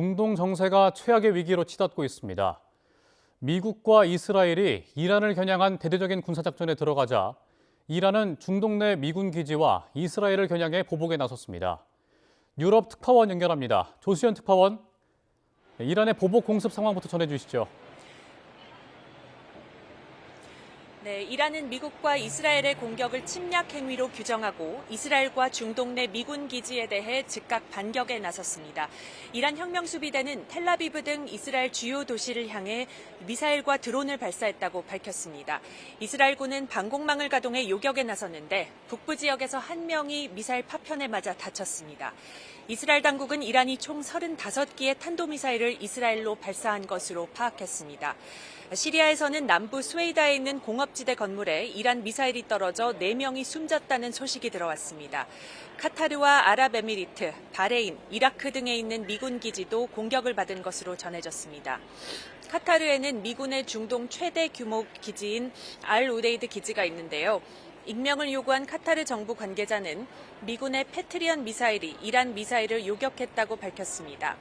중동 정세가 최악의 위기로 치닫고 있습니다. 미국과 이스라엘이 이란을 겨냥한 대대적인 군사작전에 들어가자 이란은 중동 내 미군 기지와 이스라엘을 겨냥해 보복에 나섰습니다. 유럽 특파원 연결합니다. 조수연 특파원, 이란의 보복 공습 상황부터 전해주시죠. 네, 이란은 미국과 이스라엘의 공격을 침략 행위로 규정하고 이스라엘과 중동 내 미군 기지에 대해 즉각 반격에 나섰습니다. 이란 혁명수비대는 텔라비브 등 이스라엘 주요 도시를 향해 미사일과 드론을 발사했다고 밝혔습니다. 이스라엘군은 방공망을 가동해 요격에 나섰는데 북부 지역에서 한 명이 미사일 파편에 맞아 다쳤습니다. 이스라엘 당국은 이란이 총 35기의 탄도미사일을 이스라엘로 발사한 것으로 파악했습니다. 시리아에서는 남부 스웨이다에 있는 공업지대 건물에 이란 미사일이 떨어져 4명이 숨졌다는 소식이 들어왔습니다. 카타르와 아랍에미리트, 바레인, 이라크 등에 있는 미군 기지도 공격을 받은 것으로 전해졌습니다. 카타르에는 미군의 중동 최대 규모 기지인 알-우데이드 기지가 있는데요. 익명을 요구한 카타르 정부 관계자는 미군의 패트리언 미사일이 이란 미사일을 요격했다고 밝혔습니다.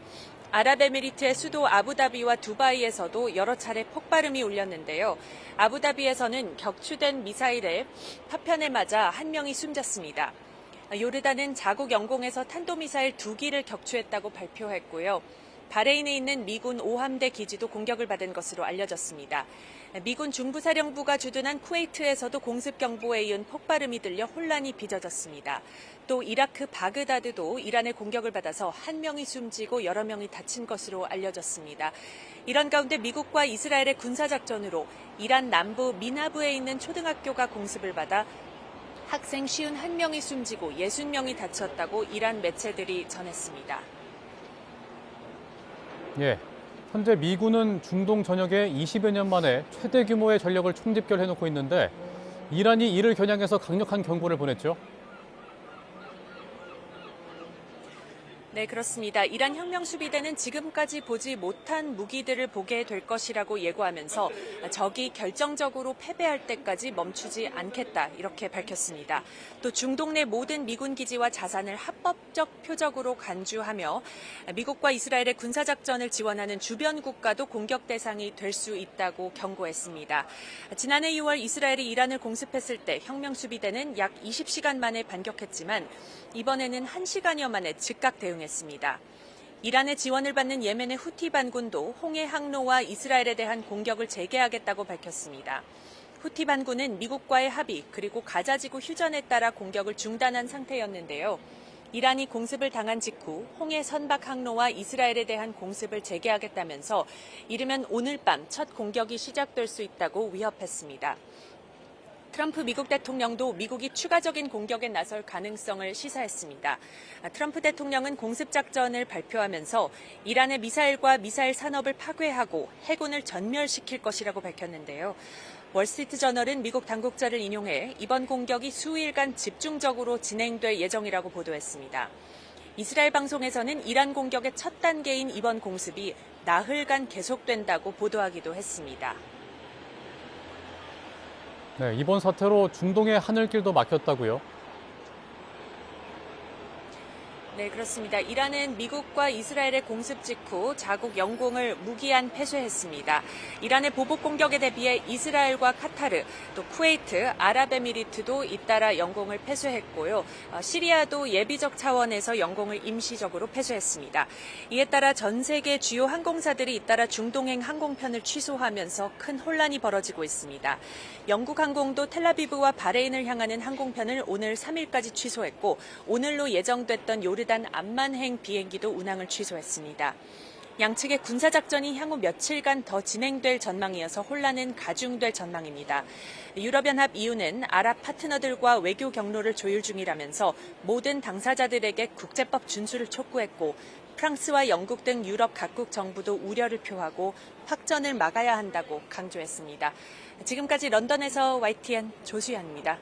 아랍에미리트의 수도 아부다비와 두바이에서도 여러 차례 폭발음이 울렸는데요. 아부다비에서는 격추된 미사일에 파편에 맞아 한 명이 숨졌습니다. 요르단은 자국 영공에서 탄도미사일 2기를 격추했다고 발표했고요. 바레인에 있는 미군 5함대 기지도 공격을 받은 것으로 알려졌습니다. 미군 중부사령부가 주둔한 쿠웨이트에서도 공습 경보에 이은 폭발음이 들려 혼란이 빚어졌습니다. 또 이라크 바그다드도 이란의 공격을 받아서 한 명이 숨지고 여러 명이 다친 것으로 알려졌습니다. 이런 가운데 미국과 이스라엘의 군사작전으로 이란 남부 미나브에 있는 초등학교가 공습을 받아 학생 51명이 숨지고 60명이 다쳤다고 이란 매체들이 전했습니다. 예, 현재 미군은 중동 전역에 20여 년 만에 최대 규모의 전력을 총집결해놓고 있는데 이란이 이를 겨냥해서 강력한 경고를 보냈죠. 네, 그렇습니다. 이란 혁명수비대는 지금까지 보지 못한 무기들을 보게 될 것이라고 예고하면서 적이 결정적으로 패배할 때까지 멈추지 않겠다 이렇게 밝혔습니다. 또 중동 내 모든 미군 기지와 자산을 합법적 표적으로 간주하며 미국과 이스라엘의 군사작전을 지원하는 주변 국가도 공격 대상이 될 수 있다고 경고했습니다. 지난해 6월 이스라엘이 이란을 공습했을 때 혁명수비대는 약 20시간 만에 반격했지만 이번에는 1시간여 만에 즉각 대응했습니다. 이란의 지원을 받는 예멘의 후티 반군도 홍해 항로와 이스라엘에 대한 공격을 재개하겠다고 밝혔습니다. 후티 반군은 미국과의 합의 그리고 가자지구 휴전에 따라 공격을 중단한 상태였는데요. 이란이 공습을 당한 직후 홍해 선박 항로와 이스라엘에 대한 공습을 재개하겠다면서 이르면 오늘 밤 첫 공격이 시작될 수 있다고 위협했습니다. 트럼프 미국 대통령도 미국이 추가적인 공격에 나설 가능성을 시사했습니다. 트럼프 대통령은 공습작전을 발표하면서 이란의 미사일과 미사일 산업을 파괴하고 해군을 전멸시킬 것이라고 밝혔는데요. 월스트리트저널은 미국 당국자를 인용해 이번 공격이 수일간 집중적으로 진행될 예정이라고 보도했습니다. 이스라엘 방송에서는 이란 공격의 첫 단계인 이번 공습이 나흘간 계속된다고 보도하기도 했습니다. 네, 이번 사태로 중동의 하늘길도 막혔다고요? 네, 그렇습니다. 이란은 미국과 이스라엘의 공습 직후 자국 영공을 무기한 패쇄했습니다. 이란의 보복 공격에 대비해 이스라엘과 카타르, 또 쿠웨이트, 아랍에미리트도 잇따라 영공을 패쇄했고요. 시리아도 예비적 차원에서 영공을 임시적으로 패쇄했습니다. 이에 따라 전 세계 주요 항공사들이 잇따라 중동행 항공편을 취소하면서 큰 혼란이 벌어지고 있습니다. 영국 항공도 텔라비브와 바레인을 향하는 항공편을 오늘 3일까지 취소했고 오늘로 예정됐던 요르단 암만행 비행기도 운항을 취소했습니다. 양측의 군사작전이 향후 며칠간 더 진행될 전망이어서 혼란은 가중될 전망입니다. 유럽연합 EU는 아랍 파트너들과 외교 경로를 조율 중이라면서 모든 당사자들에게 국제법 준수를 촉구했고 프랑스와 영국 등 유럽 각국 정부도 우려를 표하고 확전을 막아야 한다고 강조했습니다. 지금까지 런던에서 YTN 조수연입니다.